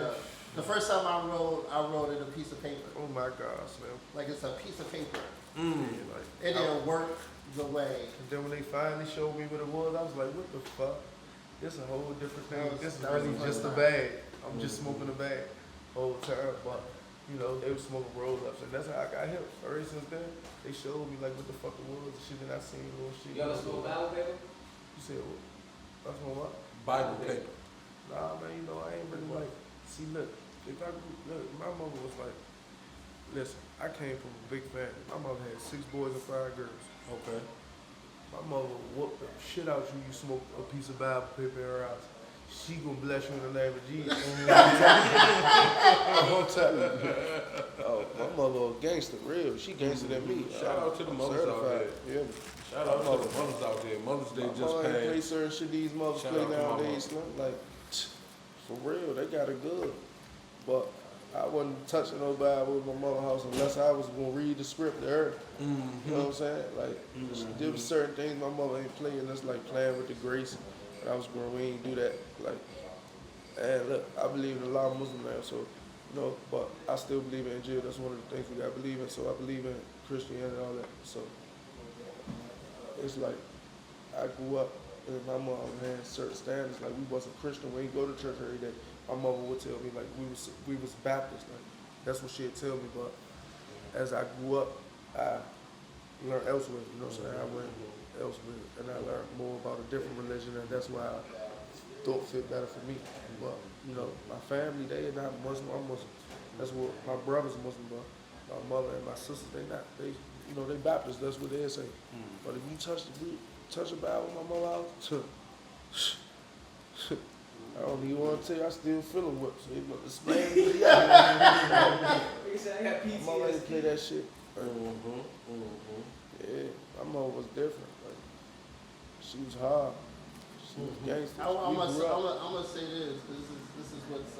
The first time I wrote it a piece of paper. Oh my gosh, man. Like it's a piece of paper. Yeah, like, It didn't work the way. and then when they finally showed me what it was, I was like, what the fuck? This a whole different thing. This is that was really a just a fun bag. I'm just smoking a bag whole time. But, you know, they were smoking roll-ups. And that's how I got hip. Ever since then, they showed me, like, what the fuck it was. The shit that I seen, little shit. You ever smoke Bible paper? You said, what? That's what? Bible paper. Nah, man, you know, I ain't really like, see, look, my mother was like, listen, I came from a big family. My mother had 6 boys and 5 girls. Okay. My mother whooped the shit out you. You smoke a piece of Bible paper in her house. She gonna bless you in the name of Jesus. I'm gonna tell you. Oh, my mother a gangster, real. She gangster than me. Shout out to the mothers out there. Yeah. Shout out to the mothers out there. Mother's Day My just mother ain't play passed. certain shit these mothers Shout play out to my nowadays. Like, for real, they got it good. But I wasn't touching no Bible in my mother's house unless I was gonna read the script to her. You know what I'm saying? Like, there was certain things my mother ain't playing. That's like playing with the grace. When I was growing, we ain't do that. Like, and look, I believe in a lot of Muslim now, so, you know, but I still believe in jail. That's one of the things we gotta believe in. So I believe in Christianity and all that. So it's like, I grew up and my mom had certain standards. Like, we wasn't Christian. We ain't go to church every day. My mother would tell me, like, we was Baptist. Like, that's what she'd tell me. But as I grew up, I learned elsewhere. You know what I'm saying? I went elsewhere and I learned more about a different religion, and that's why I thought fit better for me. But, you know, my family, they are not Muslim. I'm Muslim. That's what my brother's Muslim, but my mother and my sisters, they not. They, you know, they Baptist. That's what they say. But if you touch a Bible in my mother's house, I don't even want to tell you, I still feel them whips. So but this man, You said I got my mother ain't play PTSD. that shit. Yeah, my mother was different. Like, she was hard. She was gangster. I'm We grew up. gonna say this. This is what's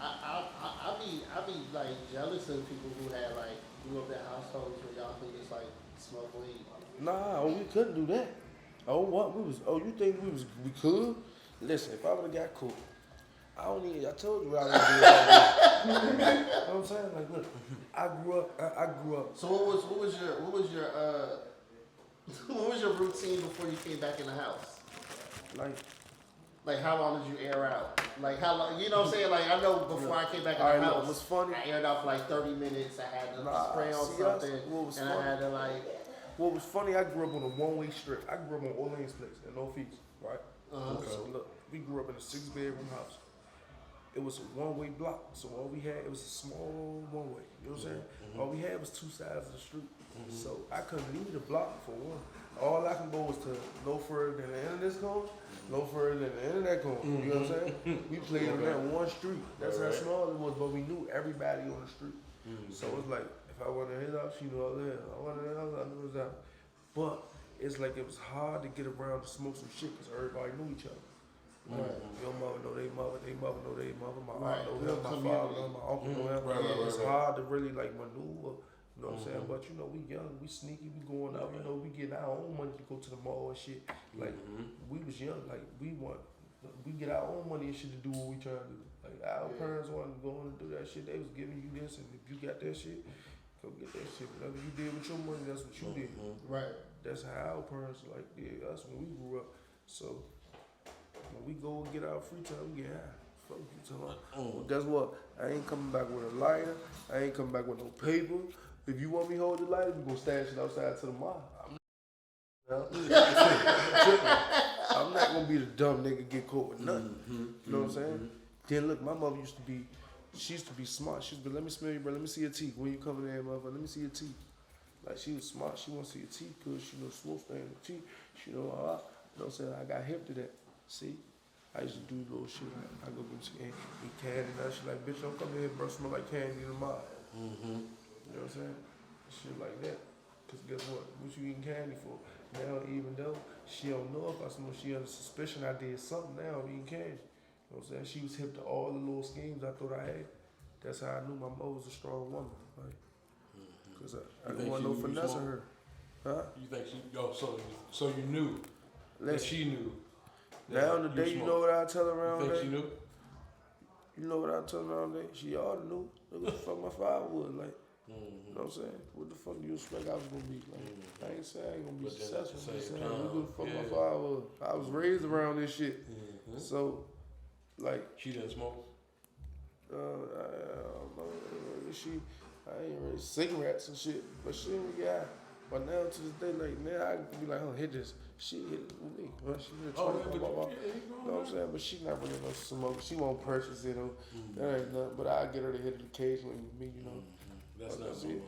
I be like jealous of people who had like grew up in households where y'all could just like smoke weed. Nah, we couldn't do that. Oh, what? You think we could? Listen, if I would've got cool, I told you I was doing that. You know what I'm saying? Like, look, I grew up. So what was your routine before you came back in the house? Like how long did you air out? Like how long? You know what I'm saying? Like I know before I came back in the Alright, house, look, what's funny? I aired out for like 30 minutes. I had to Nah, spray on see, something, what was and funny? I had to like. what was funny, I grew up on a one-way strip. I grew up on Orleans Place in Northeast, right? So look, we grew up in a 6-bedroom house. It was a one-way block, so all we had, it was a small one-way, you know what I'm saying? All we had was 2 sides of the street. So I couldn't leave the block for one. All I can go was to no further than the end of this corner, no further than the end of that corner, you know what I'm saying? We played on that one street. That's how small it was, but we knew everybody on the street. So it was like, if I wanted to hit out, she knew I was there. If I wanted to hit out, I knew it was out. But it's like it was hard to get around to smoke some shit because everybody knew each other. Right. Your mother know their mother know their mother, my aunt know him, my father know him, my uncle know him. It's hard to really like maneuver, you know what I'm saying? But you know, we young, we sneaky, we going out, you know, we getting our own money to go to the mall and shit. Like, we was young, like, we get our own money and shit to do what we trying to do. Like, our parents wanted to go and do that shit, they was giving you this, and if you got that shit, go get that shit. Whatever you did with your money, that's what you did. Right. That's how our parents like did us when we grew up. So when we go and get our free time, we get high. Fuck you talking about. Well, guess what? I ain't coming back with a lighter. I ain't coming back with no paper. If you want me to hold the lighter, we gonna stash it outside to the mall. I'm not gonna be the dumb nigga get caught with nothing. You know what I'm saying? Then look, my mother she used to be smart. She used to be, let me smell you, bro. Let me see your teeth. When you coming in, motherfucker, let me see your teeth. Like, she was smart. She want to see your teeth because she know smoke stain in the teeth. She know, you know what I'm saying? I got hip to that. See? I used to do little shit. I go get eat candy and that shit. Like, bitch, don't come in here, bro. Smell like candy in the mouth. You know what I'm saying? Shit like that. Because guess what? What you eating candy for? Now, even though she don't know if I smoke, she under suspicion I did something now. I'm eating candy. You know what I'm saying? She was hip to all the little schemes I thought I had. That's how I knew my mother was a strong woman. Like, because I didn't want no finesse in her. Huh? You think she, so you knew that she knew. Now in the day, you know what I tell her around You think there? she knew? You know what I tell her around there? She already knew. Look what the fuck my father was like. You know what I'm saying? What the fuck do you expect I was gonna be? Like, I ain't saying I ain't gonna be successful. I'm just saying, look what the fuck my father was. I was raised around this shit. So, like. She didn't smoke? I ain't really cigarettes and shit, but she didn't get high. But now to this day, like, now I can be like, hit this. She hit it with me. Well, she hit it twice. You know what I'm saying? But she not really no smoker. She won't purchase it or that ain't nothing. But I get her to hit it occasionally with me, you know. That's not my mother.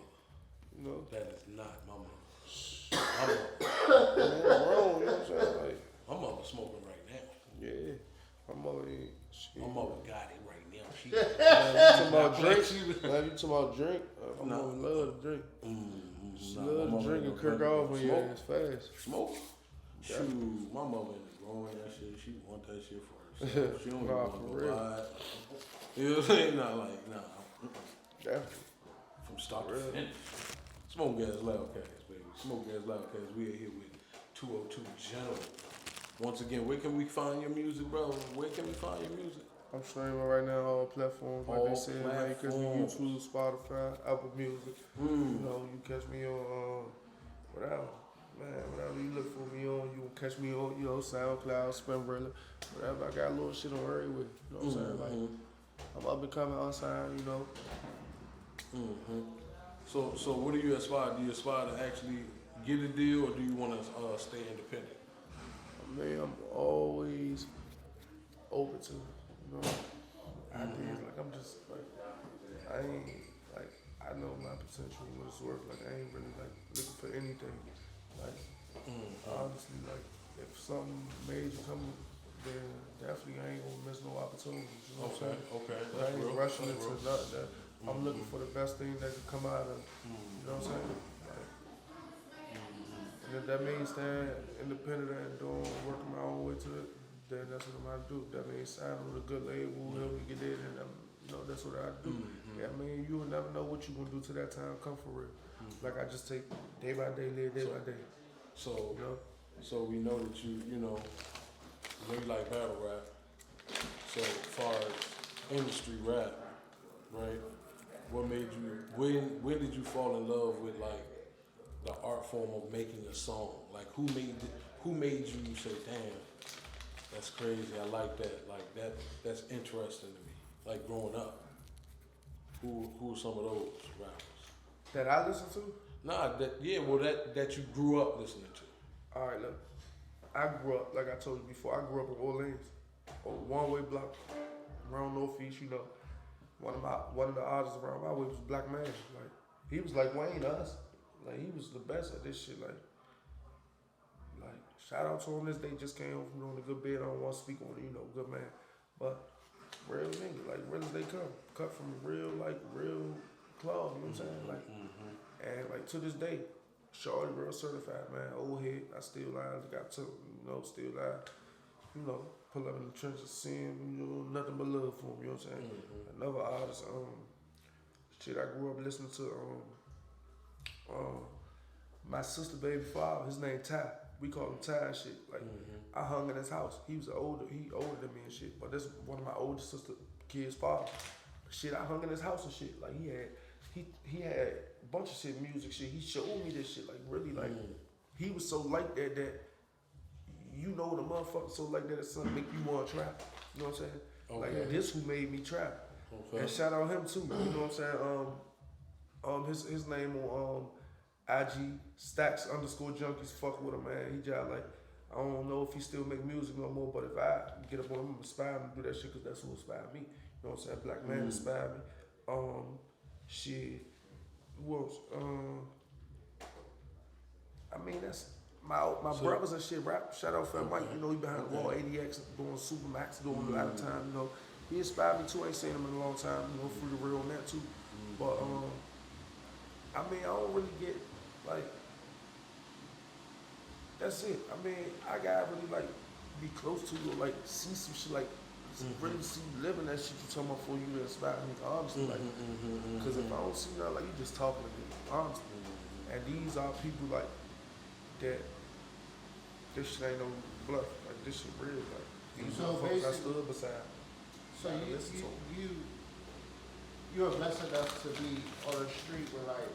You know. That is not my mother. Man, wrong, you know what I'm saying? Like, my mother's smoking right now. yeah. My mother ain't. My mother got it right now. She you talking about drink? Man, you talking about drink? My mother love to drink. She love to drink and kirk off when your ass fast. Smoke? Shoot, my mother ain't growing that shit. She want that shit for herself. She don't even want to buy it. You know what I'm saying? Not like, nah. Definitely. From start to finish. Smoke Gas Loudcast, baby. Smoke Gas Loudcast. We are here with 202 General. Once again, where can we find your music, bro? Where can we find your music? I'm streaming right now on all platforms. Like they said, man, you catch me YouTube, Spotify, Apple Music. You know, you catch me on whatever. Man, whatever you look for me on, you can catch me on, you know, SoundCloud, Spinrilla, whatever. I got a little shit on everywhere. You know what I'm saying? Like, I'm up and coming outside, you know. So what do you aspire? Do you aspire to actually get a deal, or do you want to stay independent? I mean, I'm always open to it, you know. Ideas, like I'm just like, I ain't like, I know my potential and what it's worth. Like I ain't really like looking for anything. Like honestly, like if something major come, then definitely I ain't gonna miss no opportunities. You know what I'm saying? Okay. But I ain't rushing into nothing. I'm looking for the best thing that can come out of it. You know what I'm saying? Like, and if that means staying independent and working my own way to it, then that's what I'm gonna do. That means signing with a good label, help me get there, and you know that's what I do. Yeah, I mean you will never know what you gonna do till that time come for real. Like I just take day by day, live day by day. So, you know? So we know that you know you like battle rap. So as far as industry rap, right? What made you? When did you fall in love with like the art form of making a song? Like who made you say, damn, that's crazy, I like that, like that's interesting to me. Like growing up, who are some of those rappers? That I listen to? Nah, that you grew up listening to. All right, look. I grew up, like I told you before, I grew up in Orleans, on one-way block, around Northeast, you know. One of the artists around my way was Black Man. Like, he was like Wayne to us. Like, he was the best at this shit. Like, shout out to him. This day just came home from doing a good bid. I don't want to speak on it, you know, good man. But real nigga, like real as they come. Cut from real club, you know what I'm saying? Like, and like to this day, shorty real certified, man. Old head, I still lie, got to, you know, still lie. You know, pull up in the trenches, see him, you know, nothing but love for him, you know what I'm saying? Another artist, shit I grew up listening to, my sister baby father, his name Ty. We call him Ty and shit. Like, I hung in his house. He older than me and shit. But that's one of my older sister kids' father. Shit, I hung in his house and shit. Like, he had a bunch of shit, music shit. He showed me this shit, like, really, like, he was so like that you know the motherfucker so like that it's something make you want to trap. You know what I'm saying? Okay. Like, this who made me trap. Okay. And shout out him too. You know what I'm saying? His name on IG Stacks _Junkies. Fuck with him, man. He just like, I don't know if he still make music no more, but if I get up on him, inspire him to do that shit, cause that's who inspired me. You know what I'm saying? Black Man inspired me. Shit. Who else? I mean, that's my brothers and shit rap. Shout out for Mike. You know, he behind the wall, ADX, doing Supermax, doing a lot of time. You know, he inspired me too. I ain't seen him in a long time. You know, free the real on that too. But I mean, I don't really get like. That's it. I mean, I gotta really like be close to you, or like see some shit, like really see you living that shit you talking about for you to inspire me. Honestly, like, because if I don't see nothing, like you just talking to me, honestly. And these are people like that. This shit ain't no bluff. Like, this shit real. Like, these are folks I stood beside. So you're blessed enough to be on a street where like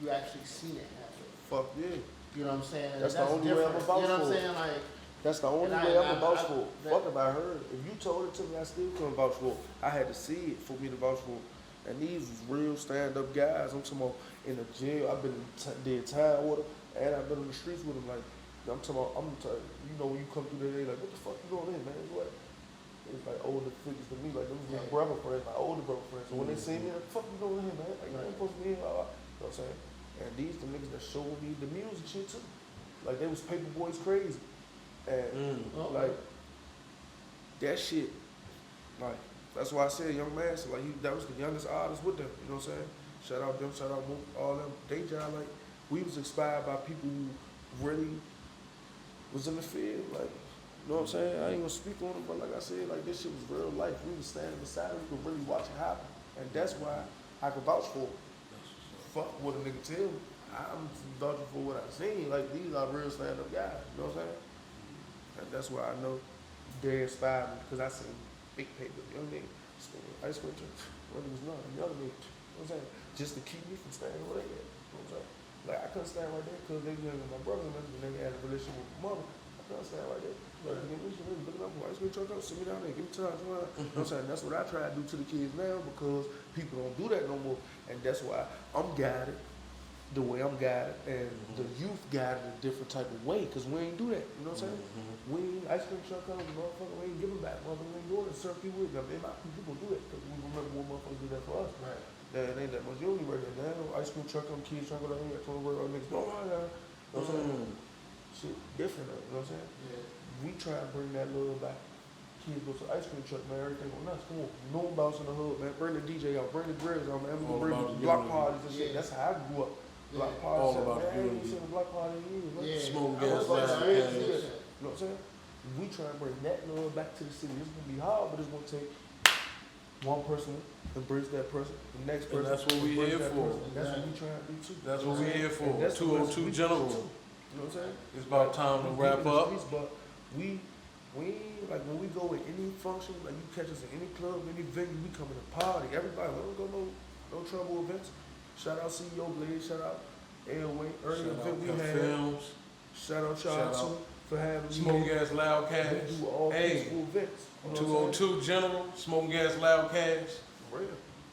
you actually seen it happen. Fuck yeah. You know what I'm saying? That's the only way I'm about for. You know what I'm saying? Like, that's the only way I'm vouch for. Fuck if I heard. If you told it to me, I still couldn't vouch for it. I had to see it for me to vouch for it. And these was real stand-up guys. I'm talking about in the jail. I've been did time with them, and I've been on the streets with them. Like, I'm talking about, you know, when you come through there, they like, what the fuck you doing in, man? What? It's like older figures to me. Like, them was my brother friends, my older brother friends. So when they see me, like, what the fuck you doing here, man? Like, you ain't supposed to be here. You know what I'm saying? And these the niggas that showed me the music shit too. Like, they was Paper Boys crazy. And like that shit, like that's why I said Young Man. So like that was the youngest artist with them. You know what I'm saying? Shout out them, shout out all them. They just like we was inspired by people who really was in the field. Like, you know what I'm saying? I ain't gonna speak on it, but like I said, like this shit was real life. We was standing beside it, we could really watch it happen, and that's why I could vouch for it. Fuck what a nigga tell me. I'm vouching for what I seen. Like, these are real stand-up guys. You know what I'm saying? And that's why I know they inspired me, because I seen big paper, young nigga, ice cream truck, when it was nothing, young nigga. You know what I'm saying? Just to keep me from standing where they at. You know what I'm saying? Like, I couldn't stand right there because they was my brother and they had a relationship with my mother. I couldn't stand right there. Like, give me some looking up for ice cream truck, sit me down there, give me time. You know what I'm saying? That's what I try to do to the kids now, because people don't do that no more. And that's why I'm guided the way I'm guided, and the youth guided a different type of way, because we ain't do that. You know what I'm saying? We ain't ice cream truck comes, motherfucker, we ain't give them back. Motherfucker, we ain't doing it, serve people with them. People do it, because we remember what motherfuckers do that for us. Right. It ain't that much. You only work there now. Ice cream truck come, kids trying to go down here, trying to work on niggas. No, you know what I'm saying? Shit different, you know what I'm saying? Yeah. We try to bring that love back. Kids go to the ice cream truck, man, everything on us. Come on, no bounce in the hood, man. Bring the DJ out, bring the grills out, man. We can bring the block parties and shit. That's how I grew up. Block parties, all about man. I ain't even seen a block party in years, man. Smoke gas, you know what I'm saying? We try to bring that love back to the city. It's gonna be hard, but it's gonna take one person embrace that person, the next person. And that's what we here for. That's what we trying to do too. That's what we here for. 202 General. You know what I'm saying? It's about time to wrap up. But we like when we go in any function, like you catch us in any club, any venue, we come in to party. Everybody, we don't go no trouble events. Shout out CEO Blade, shout out Airway, early event we had. Films. Shout out y'all too for having me. Smoke Gas Loudcast. We do all peaceful events. 202 General, Smoke Gas Loudcast. Real.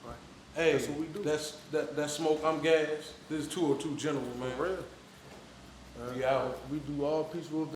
Right. Hey, That's what we do. That's smoke. I'm gas. This is 202 General, man. For real. We out. We do all peaceful